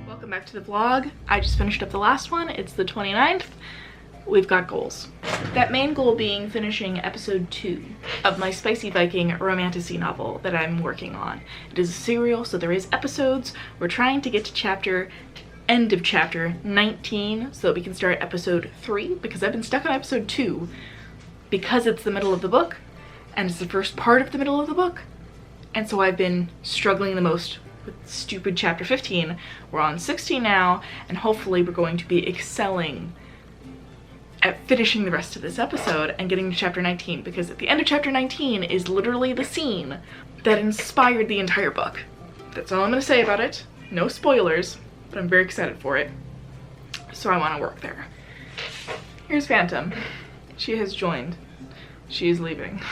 Welcome back to the vlog. I just finished up the last one. It's the 29th. We've got goals. That main goal being finishing episode 2 of my Spicy Viking romantasy novel that I'm working on. It is a serial, so there is episodes. We're trying to get to end of chapter 19 so that we can start episode 3, because I've been stuck on episode 2 because it's the middle of the book and it's the first part of the middle of the book, and so I've been struggling the most with stupid chapter 15. We're on 16 now, and hopefully we're going to be excelling at finishing the rest of this episode and getting to chapter 19, because at the end of chapter 19 is literally the scene that inspired the entire book. That's all I'm gonna say about it. No spoilers, but I'm very excited for it. So I want to work there. Here's Phantom. She has joined. She is leaving.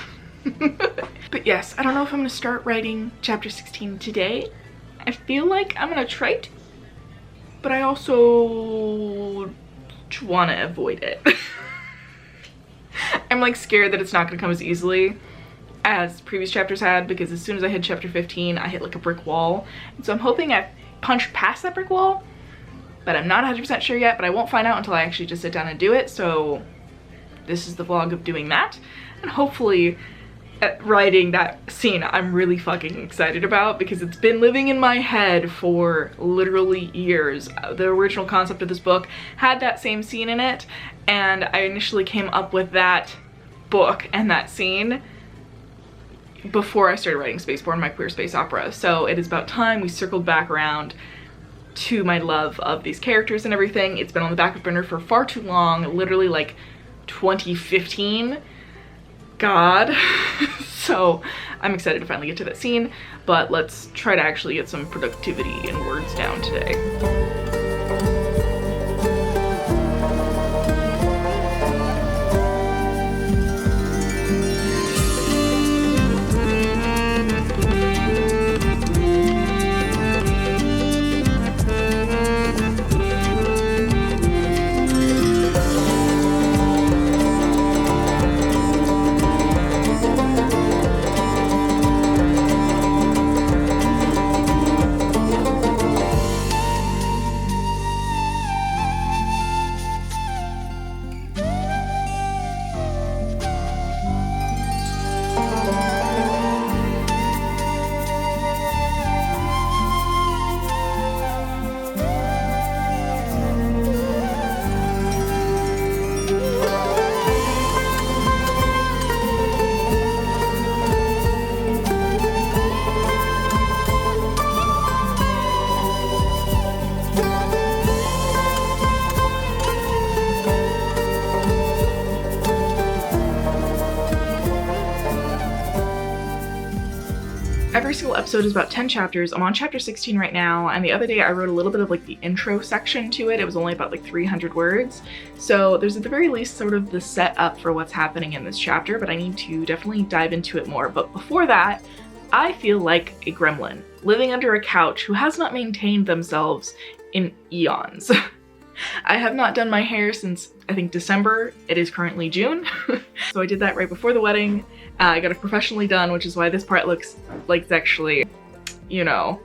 But yes, I don't know if I'm gonna start writing chapter 16 today. I feel like I'm gonna try to, but I also want to avoid it. I'm like scared that it's not going to come as easily as previous chapters had, because as soon as I hit chapter 15 I hit like a brick wall, and so I'm hoping I punch past that brick wall, but I'm not 100% sure yet. But I won't find out until I actually just sit down and do it. So this is the vlog of doing that, and hopefully at writing that scene I'm really fucking excited about, because it's been living in my head for literally years. The original concept of this book had that same scene in it, and I initially came up with that book and that scene before I started writing Spaceborne, my queer space opera. So it is about time we circled back around to my love of these characters and everything. It's been on the back burner for far too long, literally like 2015. God. So I'm excited to finally get to that scene, but let's try to actually get some productivity and words down today. Every single episode is about 10 chapters. I'm on chapter 16 right now, and the other day I wrote a little bit of like the intro section to it. It was only about like 300 words. So there's at the very least sort of the setup for what's happening in this chapter, but I need to definitely dive into it more. But before that, I feel like a gremlin living under a couch who has not maintained themselves in eons. I have not done my hair since I think December. It is currently June. So I did that right before the wedding. I got it professionally done, which is why this part looks like it's actually, you know,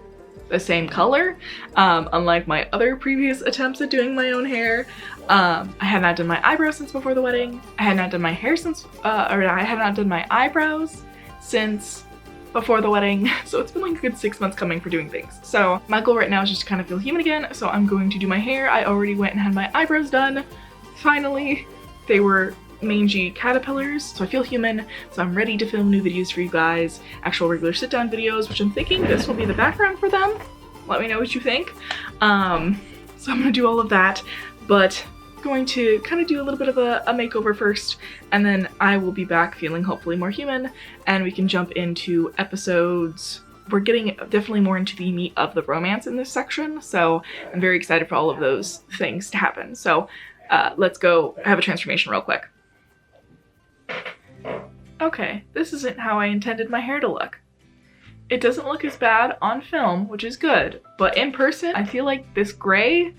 the same color. Unlike my other previous attempts at doing my own hair. I had not done my eyebrows since before the wedding. I had not done my hair since, I had not done my eyebrows since before the wedding. So it's been like a good 6 months coming for doing things. So my goal right now is just to kind of feel human again. So I'm going to do my hair. I already went and had my eyebrows done. Finally, they were mangy caterpillars, so I feel human. So I'm ready to film new videos for you guys, actual regular sit-down videos, which I'm thinking this will be the background for them. Let me know what you think. So I'm gonna do all of that, but going to kind of do a little bit of a makeover first, and then I will be back feeling hopefully more human, and we can jump into episodes. We're getting definitely more into the meat of the romance in this section, so I'm very excited for all of those things to happen. So let's go have a transformation real quick. Okay, this isn't how I intended my hair to look. It doesn't look as bad on film, which is good, but in person, I feel like this gray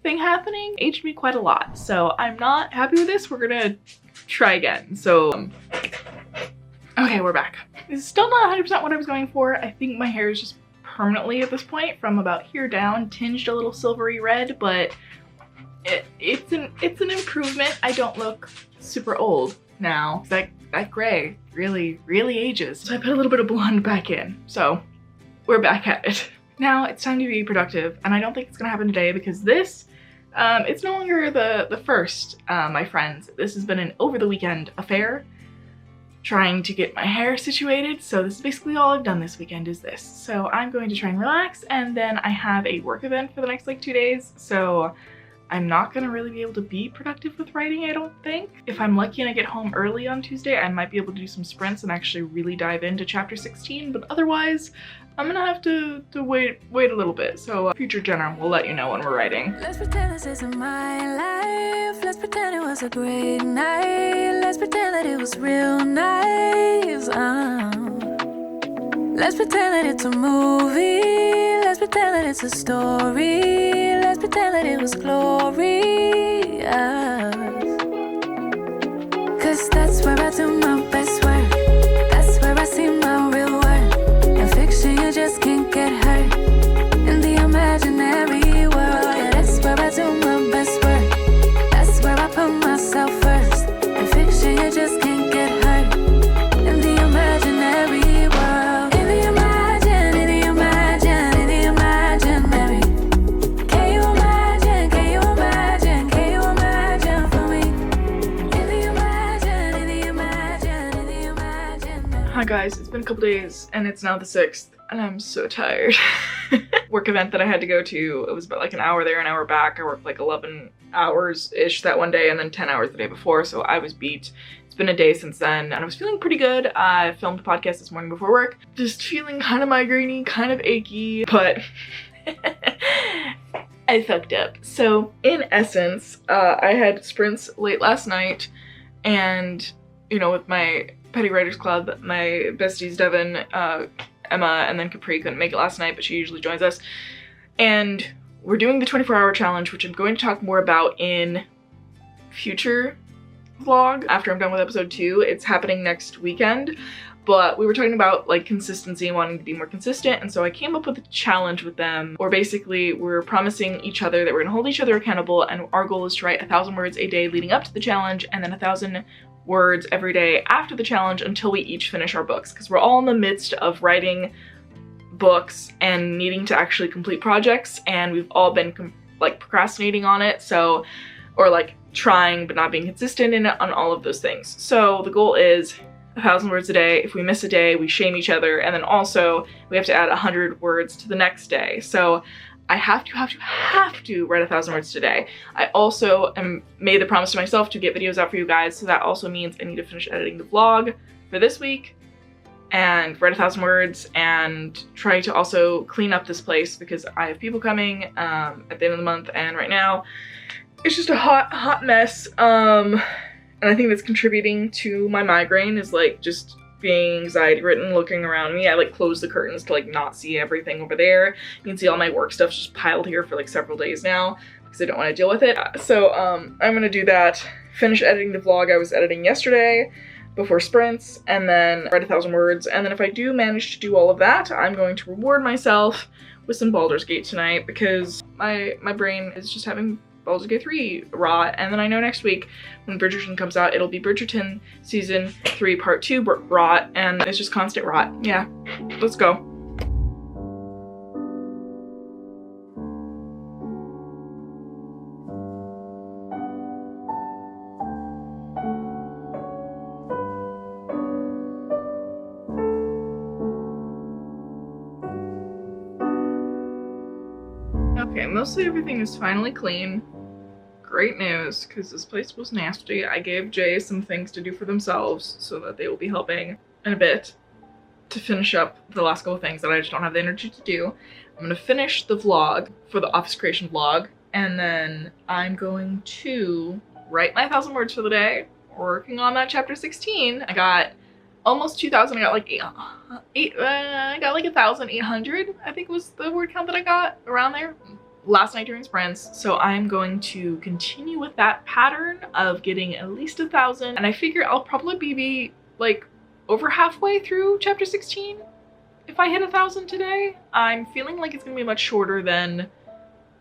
thing happening aged me quite a lot. So I'm not happy with this. We're gonna try again. So, okay, we're back. This is still not 100% what I was going for. I think my hair is just permanently at this point from about here down tinged a little silvery red, but it's an improvement. I don't look super old now. That gray really ages. So I put a little bit of blonde back in. So we're back at it. Now it's time to be productive, and I don't think it's gonna happen today because this, it's no longer the first, my friends. This has been an over the weekend affair, trying to get my hair situated. So this is basically all I've done this weekend is this. So I'm going to try and relax, and then I have a work event for the next like 2 days. So I'm not gonna really be able to be productive with writing, I don't think. If I'm lucky and I get home early on Tuesday, I might be able to do some sprints and actually really dive into chapter 16, but otherwise, I'm gonna have to wait a little bit. So future Jenna will let you know when we're writing. Let's pretend this isn't my life. Let's pretend it was a great night. Let's pretend that it was real nice. Let's pretend that it's a movie. Let's pretend that it's a story. Let's pretend that it was glorious. 'Cause that's where I do my best work. That's where I see my real worth. In fiction you just can't get hurt. In the imaginary world, yeah, that's where I do my best work. That's where I put myself first. In fiction you just can't get hurt. In the imaginary world. In the imaginary. Can you imagine for me? In the imaginary. Hi guys, it's been a couple days and it's now the 6th and I'm so tired. Work event that I had to go to, it was about like an hour there, an hour back. I worked like 11 hours-ish that one day and then 10 hours the day before, so I was beat. It's been a day since then and I was feeling pretty good. I filmed a podcast this morning before work. Just feeling kind of migraine-y, kind of achy, but I fucked up. So in essence, I had sprints late last night and, you know, with my Petty Writers Club, my besties Devin, Emma, and then Capri couldn't make it last night, but she usually joins us. And we're doing the 24-hour challenge, which I'm going to talk more about in future vlog after I'm done with episode 2. It's happening next weekend, but we were talking about like consistency and wanting to be more consistent, and so I came up with a challenge with them where basically we're promising each other that we're gonna hold each other accountable, and our goal is to write 1,000 words a day leading up to the challenge, and then 1,000 words every day after the challenge until we each finish our books, because we're all in the midst of writing books and needing to actually complete projects, and we've all been like procrastinating on it, so, or like trying but not being consistent in it, on all of those things. So the goal is 1,000 words a day. If we miss a day, we shame each other, and then also we have to add 100 words to the next day. So I have to write 1,000 words today. I also made the promise to myself to get videos out for you guys, so that also means I need to finish editing the vlog for this week and write 1,000 words and try to also clean up this place because I have people coming at the end of the month, and right now it's just a hot mess. And I think that's contributing to my migraine is like just being anxiety ridden, looking around me. I like close the curtains to like not see everything over there. You can see all my work stuff just piled here for like several days now because I don't want to deal with it. So I'm gonna do that, finish editing the vlog I was editing yesterday before sprints, and then write 1,000 words. And then if I do manage to do all of that, I'm going to reward myself with some Baldur's Gate tonight because my brain is just having Baldur's Gate 3 rot, and then I know next week when Bridgerton comes out, it'll be Bridgerton Season 3 Part 2 rot, and it's just constant rot. Yeah, let's go. Okay, mostly everything is finally clean. Great news, because this place was nasty. I gave Jay some things to do for themselves so that they will be helping in a bit to finish up the last couple things that I just don't have the energy to do. I'm gonna finish the vlog for the office creation vlog, and then I'm going to write my 1,000 words for the day, working on that chapter 16. I got almost 2,000. I got like I got like 1,800, I think was the word count that I got, around there. last night during sprints, so I'm going to continue with that pattern of getting at least 1,000, and I figure I'll probably be like over halfway through chapter 16 if I hit 1,000 today. I'm feeling like it's gonna be much shorter than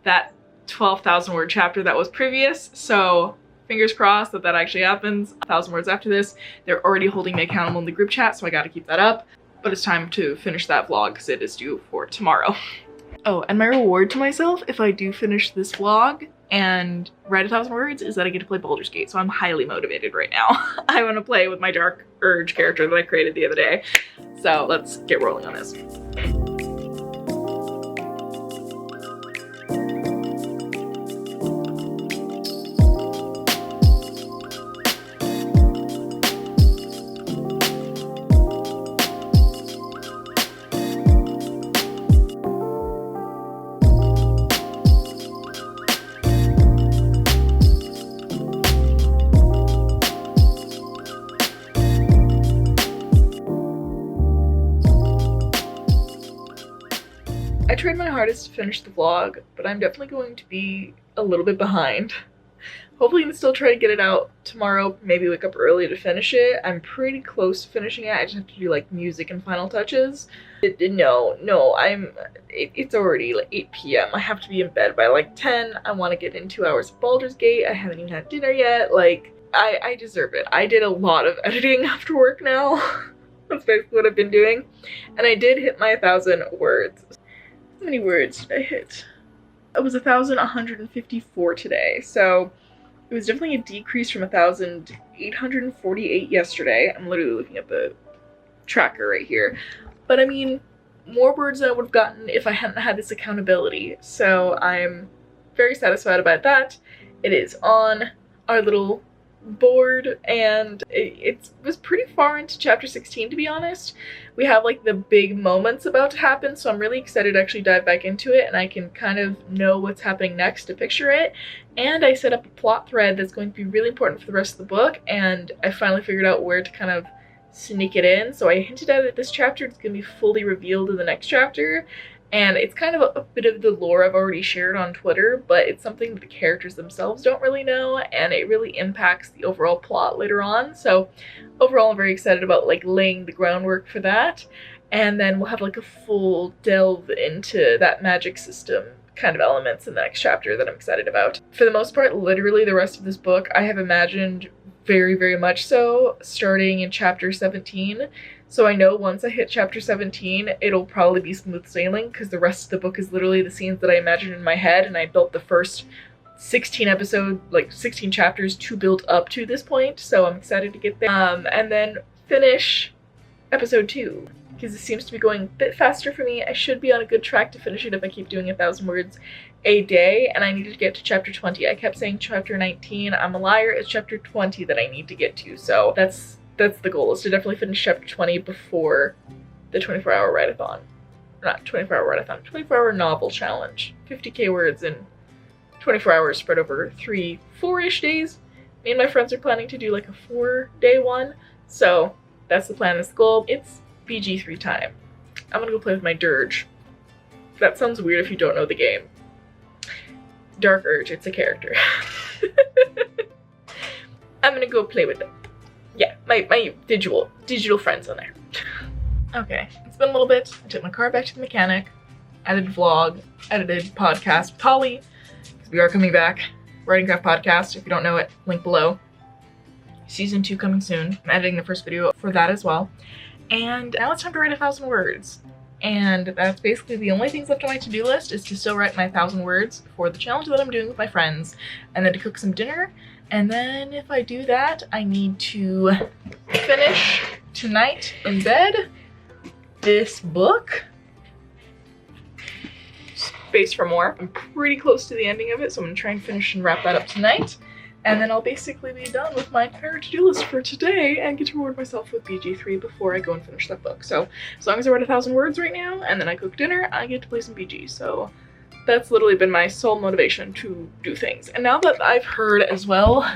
that 12,000 word chapter that was previous, so fingers crossed that that actually happens. 1,000 words after this. They're already holding me accountable in the group chat, so I gotta keep that up. But it's time to finish that vlog because it is due for tomorrow. Oh, and my reward to myself if I do finish this vlog and write 1,000 words is that I get to play Baldur's Gate, so I'm highly motivated right now. I want to play with my Dark Urge character that I created the other day. So let's get rolling on this. I tried my hardest to finish the vlog, but I'm definitely going to be a little bit behind. Hopefully I can still try to get it out tomorrow, maybe wake up early to finish it. I'm pretty close to finishing it. I just have to do like music and final touches. It's already like 8 p.m. I have to be in bed by like 10. I want to get in 2 hours of Baldur's Gate. I haven't even had dinner yet. Like, I deserve it. I did a lot of editing after work now. That's basically what I've been doing. And I did hit my 1,000 words. How many words did I hit? It was 1,154 today, so it was definitely a decrease from 1,848 yesterday. I'm literally looking at the tracker right here. But I mean, more words than I would have gotten if I hadn't had this accountability. So I'm very satisfied about that. It is on our little board, and it was pretty far into chapter 16, to be honest. We have like the big moments about to happen, so I'm really excited to actually dive back into it, and I can kind of know what's happening next to picture it. And I set up a plot thread that's going to be really important for the rest of the book, and I finally figured out where to kind of sneak it in. So I hinted at it this chapter. It's going to be fully revealed in the next chapter. And it's kind of a bit of the lore I've already shared on Twitter, but it's something that the characters themselves don't really know, and it really impacts the overall plot later on. So overall, I'm very excited about like laying the groundwork for that. And then we'll have like a full delve into that magic system kind of elements in the next chapter that I'm excited about. For the most part, literally the rest of this book, I have imagined very, very much so, starting in chapter 17. So I know once I hit chapter 17, it'll probably be smooth sailing, because the rest of the book is literally the scenes that I imagined in my head, and I built the first 16 chapters to build up to this point, so I'm excited to get there. And then finish episode 2, because it seems to be going a bit faster for me. I should be on a good track to finish it if I keep doing 1,000 words a day, and I needed to get to chapter 20. I kept saying chapter 19. I'm a liar. It's chapter 20 that I need to get to, so that's the goal, is to definitely finish chapter 20 before the 24-hour write-a-thon. Not 24-hour write-a-thon, 24-hour novel challenge. 50k words in 24 hours spread over 4-ish days. Me and my friends are planning to do like a 4-day one, so that's the plan, that's the goal. It's BG3 time. I'm gonna go play with my Dirge. That sounds weird if you don't know the game. Dark Urge, it's a character. I'm gonna go play with them. Yeah, my digital friends on there. Okay, it's been a little bit. I took my car back to the mechanic, edited vlog, edited podcast with Holly, because we are coming back. Writing Craft Podcast, if you don't know it, link below. Season 2 coming soon. I'm editing the first video for that as well. And now it's time to write 1,000 words. And that's basically the only things left on my to-do list, is to still write my 1,000 words for the challenge that I'm doing with my friends, and then to cook some dinner. And then if I do that, I need to finish tonight in bed this book. Space for more. I'm pretty close to the ending of it, so I'm gonna try and finish and wrap that up tonight. And then I'll basically be done with my entire to-do list for today and get to reward myself with BG3 before I go and finish that book. So as long as I write 1,000 words right now and then I cook dinner, I get to play some BG. So that's literally been my sole motivation to do things. And now that I've heard as well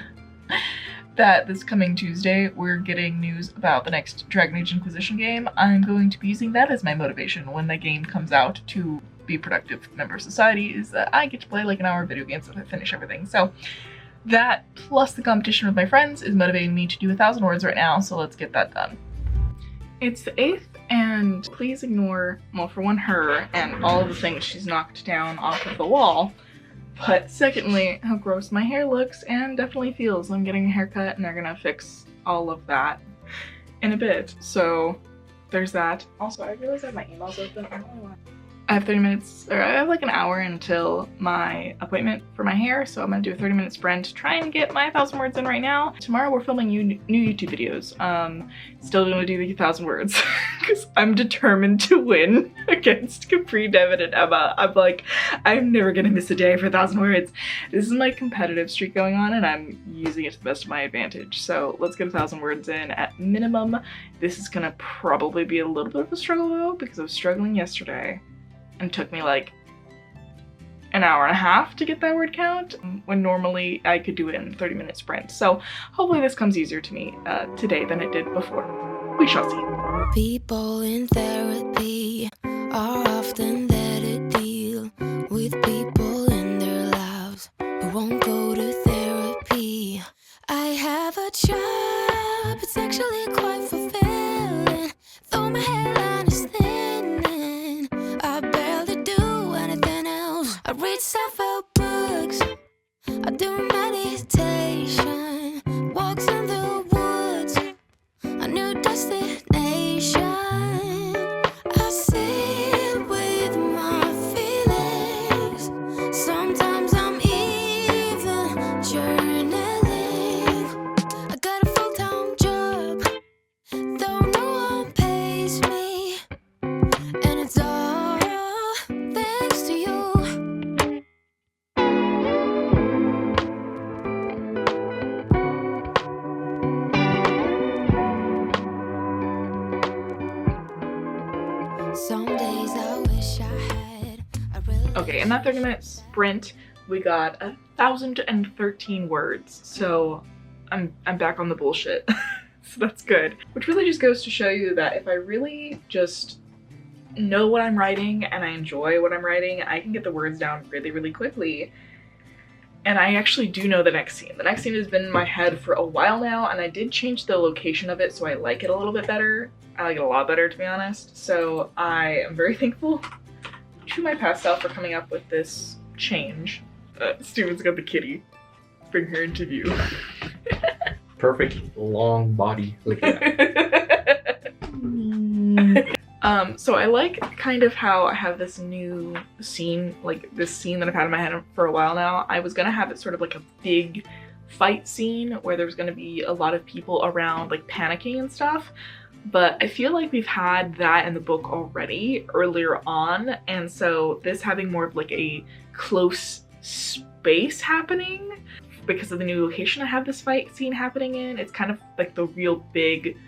that this coming Tuesday we're getting news about the next Dragon Age Inquisition game, I'm going to be using that as my motivation when the game comes out to be a productive member of society is that I get to play like an hour of video games if I finish everything. So that plus the competition with my friends is motivating me to do 1,000 words right now, so let's get that done. It's the 8th, and please ignore, well, for one, her and all of the things she's knocked down off of the wall, but secondly, how gross my hair looks and definitely feels. I'm getting a haircut and they're gonna fix all of that in a bit, so there's that. Also, I realized I have my emails open. I don't really want to... I have 30 minutes, or I have like an hour until my appointment for my hair, so I'm gonna do a 30-minute sprint to try and get my 1,000 words in right now. Tomorrow we're filming new YouTube videos. Still gonna do the 1,000 words because I'm determined to win against Capri, Devin, and Emma. I'm like, I'm never gonna miss a day for 1,000 words. This is my competitive streak going on and I'm using it to the best of my advantage. So let's get 1,000 words in at minimum. This is gonna probably be a little bit of a struggle though, because I was struggling yesterday. And it took me like an hour and a half to get that word count, when normally I could do it in a 30-minute sprint. So hopefully this comes easier to me today than it did before. We shall see. People in therapy are often there to deal with people in their lives who won't go to therapy. I have a job, it's actually quite fulfilling, though my hairline is thinning. I barely do anything else. I read self-help books, I do meditation, walks in the woods, a new destination. I sit with my feelings, sometimes I'm even journaling. I got a full-time job, though no one pays me, and it's all thanks to you. Some days I wish I had a real Okay, in that 30-minute sprint, we got 1,013 words. So I'm back on the bullshit. So that's good. Which really just goes to show you that if I really just know what I'm writing and I enjoy what I'm writing, I can get the words down really, really quickly. And I actually do know the next scene. The next scene has been in my head for a while now, and I did change the location of it so I like it a little bit better. I like it a lot better, to be honest. So I am very thankful to my past self for coming up with this change. Steven's got the kitty. Bring her into view. Perfect long body. Look at that. So I like kind of how I have this new scene, like this scene that I've had in my head for a while now. I was gonna have it sort of like a big fight scene where there's gonna be a lot of people around like panicking and stuff. But I feel like we've had that in the book already earlier on, and so this having more of like a close space happening because of the new location I have this fight scene happening in. It's kind of like the real big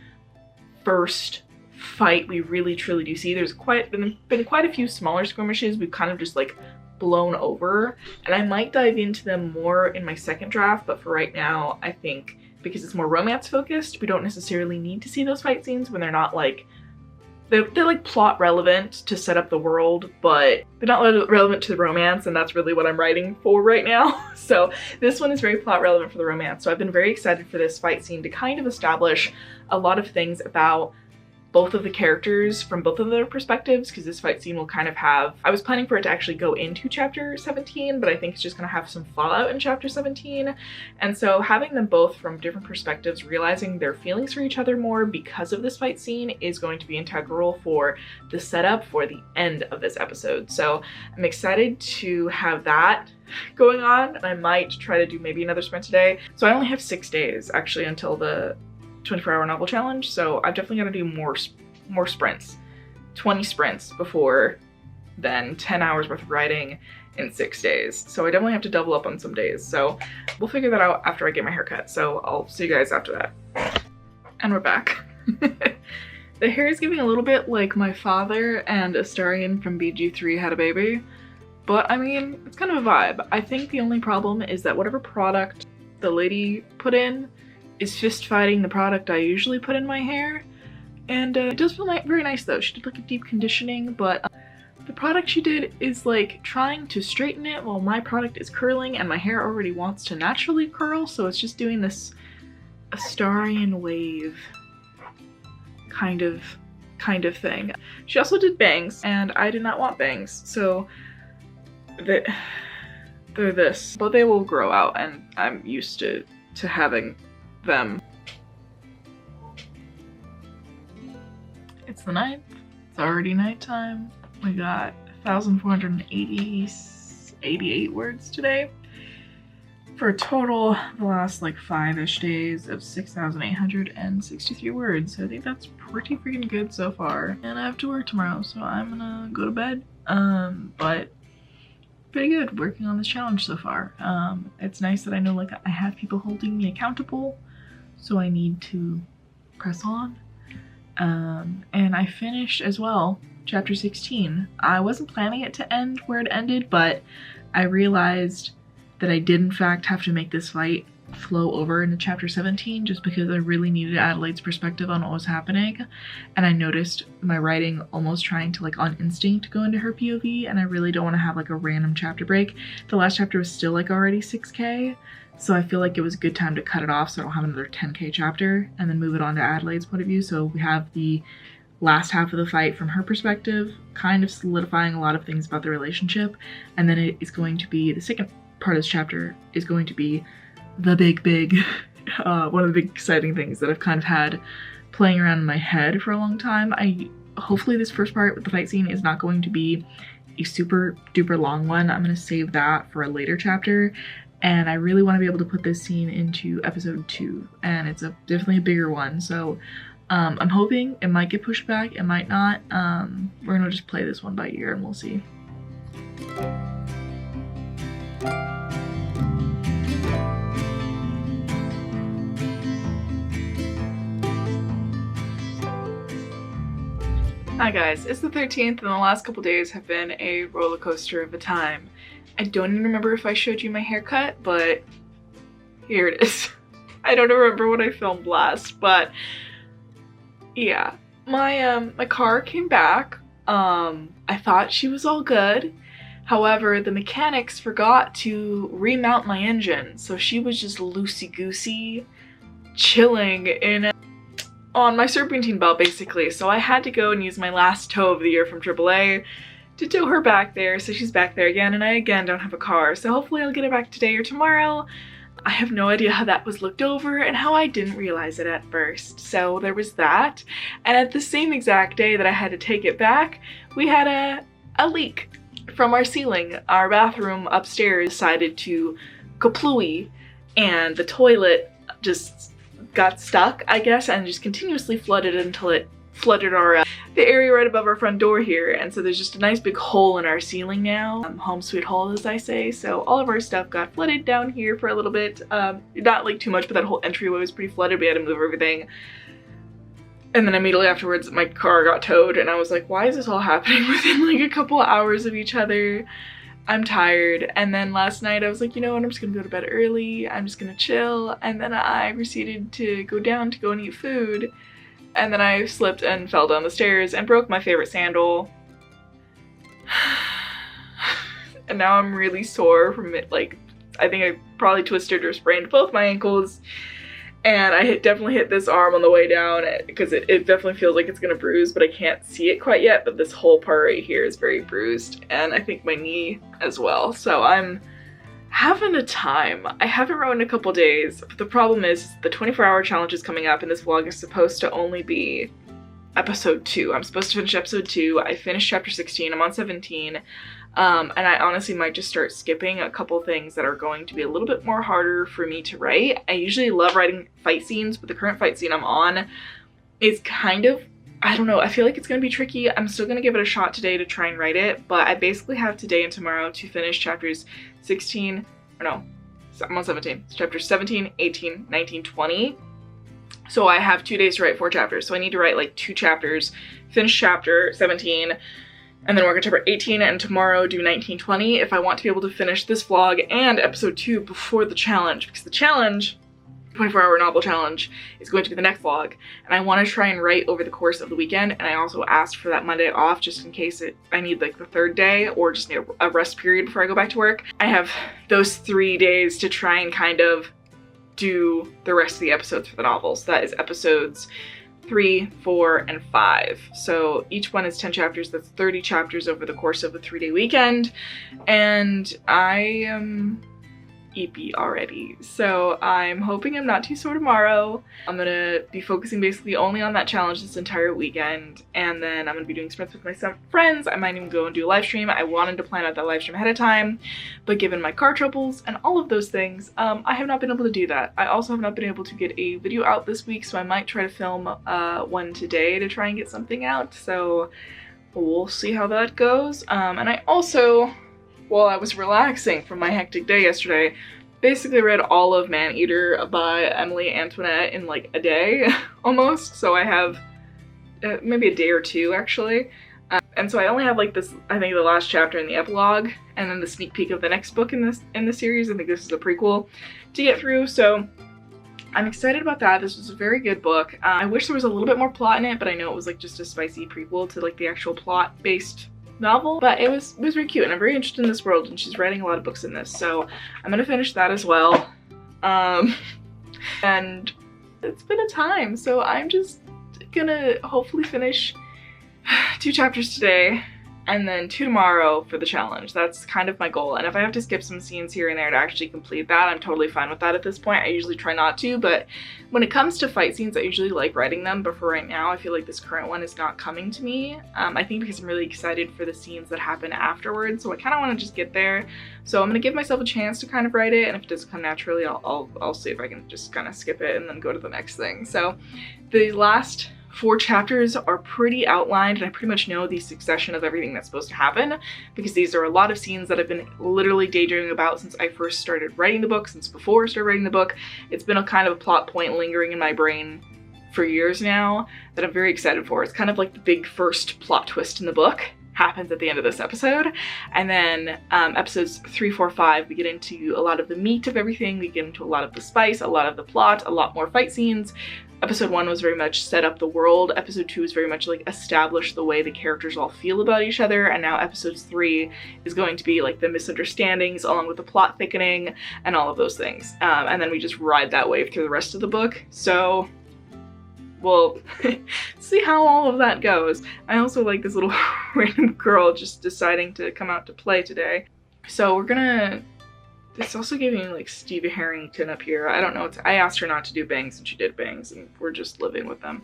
first fight we really truly do see. There's been quite a few smaller skirmishes we've kind of just like blown over, and I might dive into them more in my second draft, but for right now I think because it's more romance focused, we don't necessarily need to see those fight scenes when they're not like they're like plot relevant to set up the world, but they're not relevant to the romance, and that's really what I'm writing for right now. So this one is very plot relevant for the romance. So I've been very excited for this fight scene to kind of establish a lot of things about both of the characters from both of their perspectives, because this fight scene will kind of have, I was planning for it to actually go into chapter 17, but I think it's just going to have some fallout in chapter 17. And so having them both from different perspectives, realizing their feelings for each other more because of this fight scene is going to be integral for the setup for the end of this episode. So I'm excited to have that going on. I might try to do maybe another sprint today. So I only have 6 days actually until the 24-hour novel challenge, so I've definitely got to do more sprints, 20 sprints before then, 10 hours worth of writing in 6 days. So I definitely have to double up on some days. So we'll figure that out after I get my haircut. So I'll see you guys after that. And we're back. The hair is giving a little bit like my father and Astarion from BG3 had a baby, but I mean, it's kind of a vibe. I think the only problem is that whatever product the lady put in is fist fighting the product I usually put in my hair, and it does feel very nice though. She did like a deep conditioning, but the product she did is like trying to straighten it while my product is curling, and my hair already wants to naturally curl, so it's just doing this Astarian wave kind of thing. She also did bangs, and I did not want bangs, so they're this. But they will grow out, and I'm used to having them. It's the 9th. It's already nighttime. We got 1,488 words today, for a total the last like 5-ish days of 6,863 words. So I think that's pretty freaking good so far. And I have to work tomorrow, so I'm gonna go to bed. But pretty good working on this challenge so far. It's nice that I know like I have people holding me accountable, so I need to press on. And I finished as well chapter 16. I wasn't planning it to end where it ended, but I realized that I did in fact have to make this fight flow over into chapter 17 just because I really needed Adelaide's perspective on what was happening, and I noticed my writing almost trying to like on instinct go into her POV, and I really don't want to have like a random chapter break. The last chapter was still like already 6k, so I feel like it was a good time to cut it off so I don't have another 10k chapter and then move it on to Adelaide's point of view. So we have the last half of the fight from her perspective, kind of solidifying a lot of things about the relationship, and then it is going to be the second part of this chapter is going to be the big one of the big exciting things that I've kind of had playing around in my head for a long time. Hopefully this first part with the fight scene is not going to be a super duper long one. I'm going to save that for a later chapter, and I really want to be able to put this scene into episode 2, and it's definitely a bigger one, so I'm hoping it might get pushed back, it might not. We're gonna just play this one by ear and we'll see. Hi guys, it's the 13th and the last couple days have been a roller coaster of a time. I don't even remember if I showed you my haircut, but here it is. I don't remember what I filmed last, but yeah, my car came back. I thought she was all good. However, the mechanics forgot to remount my engine, so she was just loosey-goosey, chilling on my serpentine belt basically. So I had to go and use my last tow of the year from AAA to tow her back there. So she's back there again, and I again don't have a car. So hopefully I'll get it back today or tomorrow. I have no idea how that was looked over and how I didn't realize it at first. So there was that. And at the same exact day that I had to take it back, we had a leak from our ceiling. Our bathroom upstairs decided to kaplooey, and the toilet just got stuck, I guess, and just continuously flooded until it flooded our the area right above our front door here. And so there's just a nice big hole in our ceiling now, home sweet hole as I say. So all of our stuff got flooded down here for a little bit, not like too much, but that whole entryway was pretty flooded. We had to move everything, and then immediately afterwards my car got towed, and I was like, why is this all happening within like a couple hours of each other? I'm tired. And then last night I was like, you know what, I'm just gonna go to bed early, I'm just gonna chill, and then I proceeded to go down to go and eat food. And then I slipped and fell down the stairs and broke my favorite sandal. And now I'm really sore from it. Like, I think I probably twisted or sprained both my ankles. And I definitely hit this arm on the way down because it definitely feels like it's gonna bruise, but I can't see it quite yet. But this whole part right here is very bruised, and I think my knee as well. So I'm having a time. I haven't wrote in a couple days, but the problem is the 24-hour challenge is coming up, and this vlog is supposed to only be episode 2. I'm supposed to finish episode 2. I finished chapter 16. I'm on 17. And I honestly might just start skipping a couple things that are going to be a little bit more harder for me to write. I usually love writing fight scenes, but the current fight scene I'm on is kind of, I don't know, I feel like it's going to be tricky. I'm still going to give it a shot today to try and write it, but I basically have today and tomorrow to finish chapters 16, or no, I'm on 17. It's chapters 17, 18, 19, 20. So I have 2 days to write 4 chapters. So I need to write like 2 chapters, finish chapter 17, and then work on chapter 18, and tomorrow do 19, 20 if I want to be able to finish this vlog and episode 2 before the challenge, because the challenge 24-hour novel challenge is going to be the next vlog, and I want to try and write over the course of the weekend. And I also asked for that Monday off just in case I need like the third day or just need a rest period before I go back to work. I have those 3 days to try and kind of do the rest of the episodes for the novels. That is episodes 3, 4, and 5. So each one is 10 chapters. That's 30 chapters over the course of a 3-day weekend. And I am EP already. So I'm hoping I'm not too sore tomorrow. I'm gonna be focusing basically only on that challenge this entire weekend. And then I'm gonna be doing sprints with my friends. I might even go and do a live stream. I wanted to plan out that live stream ahead of time, but given my car troubles and all of those things, I have not been able to do that. I also have not been able to get a video out this week, so I might try to film one today to try and get something out. So we'll see how that goes. And I also, while I was relaxing from my hectic day yesterday, basically read all of Maneater by Emily Antoinette in like a day almost. So I have maybe a day or two actually. And so I only have like this, I think the last chapter in the epilogue and then the sneak peek of the next book in the series. I think this is a prequel to get through. So I'm excited about that. This was a very good book. I wish there was a little bit more plot in it, but I know it was like just a spicy prequel to like the actual plot based novel, but it was very cute, and I'm very interested in this world, and she's writing a lot of books in this, so I'm gonna finish that as well. And it's been a time, so I'm just gonna hopefully finish 2 chapters today and then 2 tomorrow for the challenge. That's kind of my goal, and if I have to skip some scenes here and there to actually complete that, I'm totally fine with that at this point. I usually try not to, but when it comes to fight scenes, I usually like writing them, but for right now, I feel like this current one is not coming to me. I think because I'm really excited for the scenes that happen afterwards, so I kind of want to just get there. So I'm gonna give myself a chance to kind of write it, and if it doesn't come naturally, I'll see if I can just kind of skip it and then go to the next thing. So the last 4 chapters are pretty outlined, and I pretty much know the succession of everything that's supposed to happen, because these are a lot of scenes that I've been literally daydreaming about since I first started writing the book, since before I started writing the book. It's been a kind of a plot point lingering in my brain for years now that I'm very excited for. It's kind of like the big first plot twist in the book happens at the end of this episode, and then episodes 3, 4, 5, we get into a lot of the meat of everything. We get into a lot of the spice, a lot of the plot, a lot more fight scenes. Episode 1 was very much set up the world. Episode 2 is very much like establish the way the characters all feel about each other. And now episode 3 is going to be like the misunderstandings along with the plot thickening and all of those things. And then we just ride that wave through the rest of the book. So we'll see how all of that goes. I also like this little random girl just deciding to come out to play today. So we're gonna... It's also giving me like Stevie Harrington up here. I don't know. I asked her not to do bangs and she did bangs, and we're just living with them.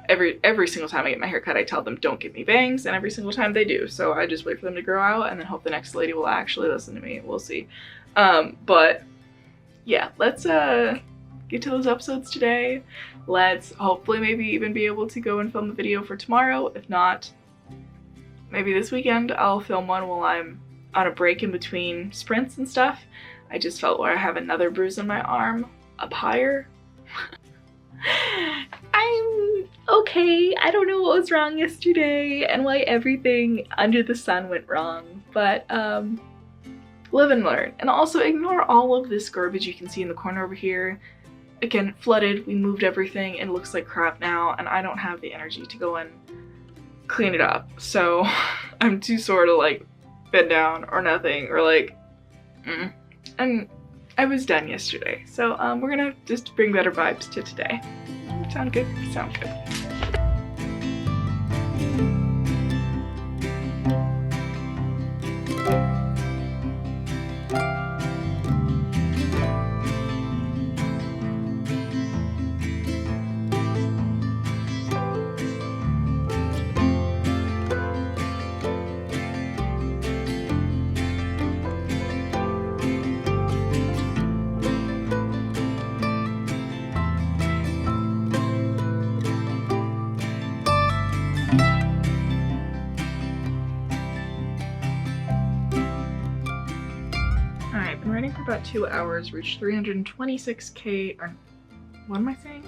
Every single time I get my hair cut, I tell them don't give me bangs, and every single time they do. So I just wait for them to grow out and then hope the next lady will actually listen to me. We'll see. But yeah, let's get to those episodes today. Let's hopefully maybe even be able to go and film the video for tomorrow. If not, maybe this weekend I'll film one while I'm on a break in between sprints and stuff. I just felt where I have another bruise on my arm up higher. I'm okay. I don't know what was wrong yesterday and why everything under the sun went wrong, but live and learn. And also ignore all of this garbage you can see in the corner over here. Again, flooded, we moved everything, and it looks like crap now, and I don't have the energy to go and clean it up. So I'm too sore to like bend down or nothing, or like and I was done yesterday, so we're gonna just bring better vibes to today. Sound good? Sound good. For about 2 hours, reached 326k, or what am I saying?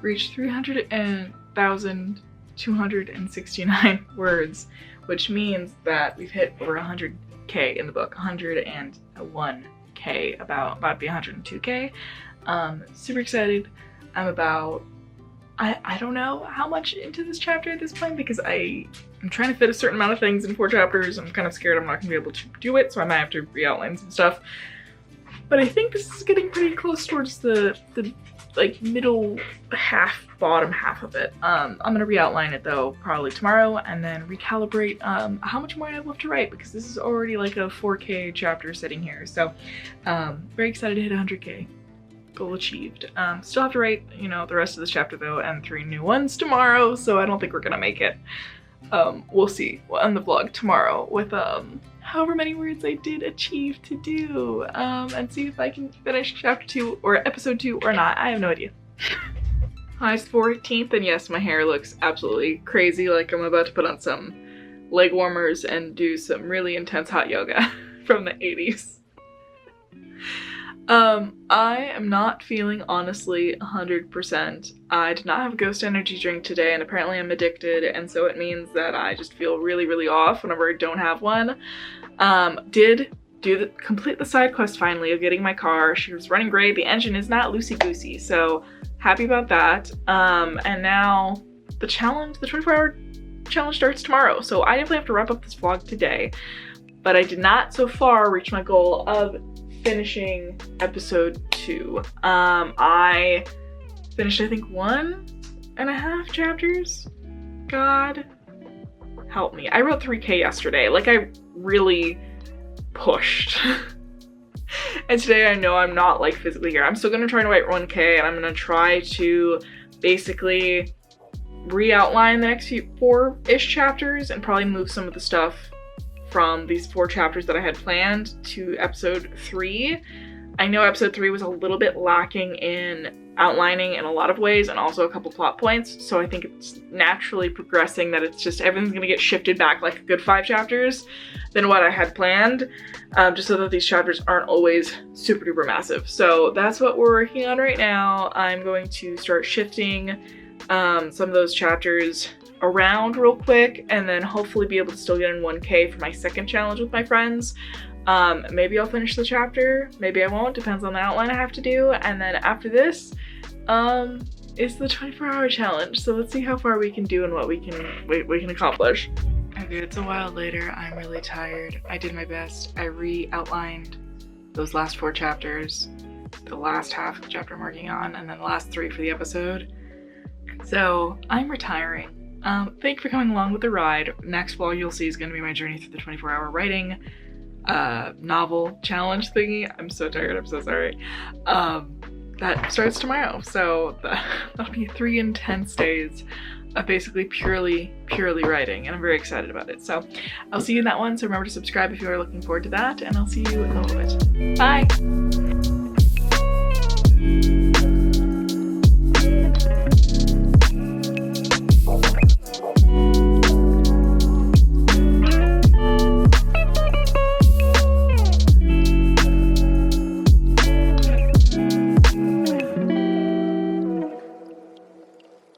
Reached 300,269 words, which means that we've hit over 100k in the book, 101k. 100K, about to be 102K. Super excited. I'm about, I don't know how much into this chapter at this point because I'm trying to fit a certain amount of things in 4 chapters. I'm kind of scared I'm not gonna be able to do it, so I might have to re-outline some stuff. But I think this is getting pretty close towards the like middle half, bottom half of it. I'm gonna re-outline it though probably tomorrow and then recalibrate how much more I have left to write because this is already like a 4K chapter sitting here. So very excited to hit 100K. Goal achieved. Still have to write, you know, the rest of this chapter though and 3 new ones tomorrow, so I don't think we're gonna make it. We'll see on the vlog tomorrow with however many words I did achieve to do, and see if I can finish chapter 2 or episode 2 or not. I have no idea. It's the 14th, and yes, my hair looks absolutely crazy, like I'm about to put on some leg warmers and do some really intense hot yoga from the 80s. I am not feeling honestly 100%. I did not have a ghost energy drink today, and apparently I'm addicted, and so it means that I just feel really, really off whenever I don't have one. Did complete the side quest finally of getting my car. She was running great. The engine is not loosey-goosey, so happy about that. And now the 24-hour challenge starts tomorrow, so I definitely have to wrap up this vlog today, but I did not so far reach my goal of finishing episode 2. I finished I think 1.5 chapters. God help me. I wrote 3K yesterday. Like I really pushed. And today I know I'm not like physically here. I'm still gonna try to write 1K and I'm gonna try to basically re-outline the next 4-ish chapters and probably move some of the stuff from these 4 chapters that I had planned to episode 3. I know episode 3 was a little bit lacking in outlining in a lot of ways and also a couple plot points, so I think it's naturally progressing that it's just everything's gonna get shifted back like a good 5 chapters than what I had planned, just so that these chapters aren't always super duper massive. So that's what we're working on right now. I'm going to start shifting some of those chapters around real quick and then hopefully be able to still get in 1K for my second challenge with my friends. Maybe I'll finish the chapter, maybe I won't, depends on the outline I have to do, and then after this is the 24-hour challenge, so let's see how far we can do and what we can accomplish. Okay, it's a while later. I'm really tired. I did my best. I re-outlined those last 4 chapters, the last half of the chapter I'm working on, and then the last 3 for the episode. So I'm retiring. Thank you for coming along with the ride. Next vlog you'll see is going to be my journey through the 24-hour writing novel challenge thingy. I'm so tired, I'm so sorry. That starts tomorrow, so that'll be 3 intense days of basically purely writing, and I'm very excited about it. So I'll see you in that one, so remember to subscribe if you are looking forward to that, and I'll see you in a little bit. Bye!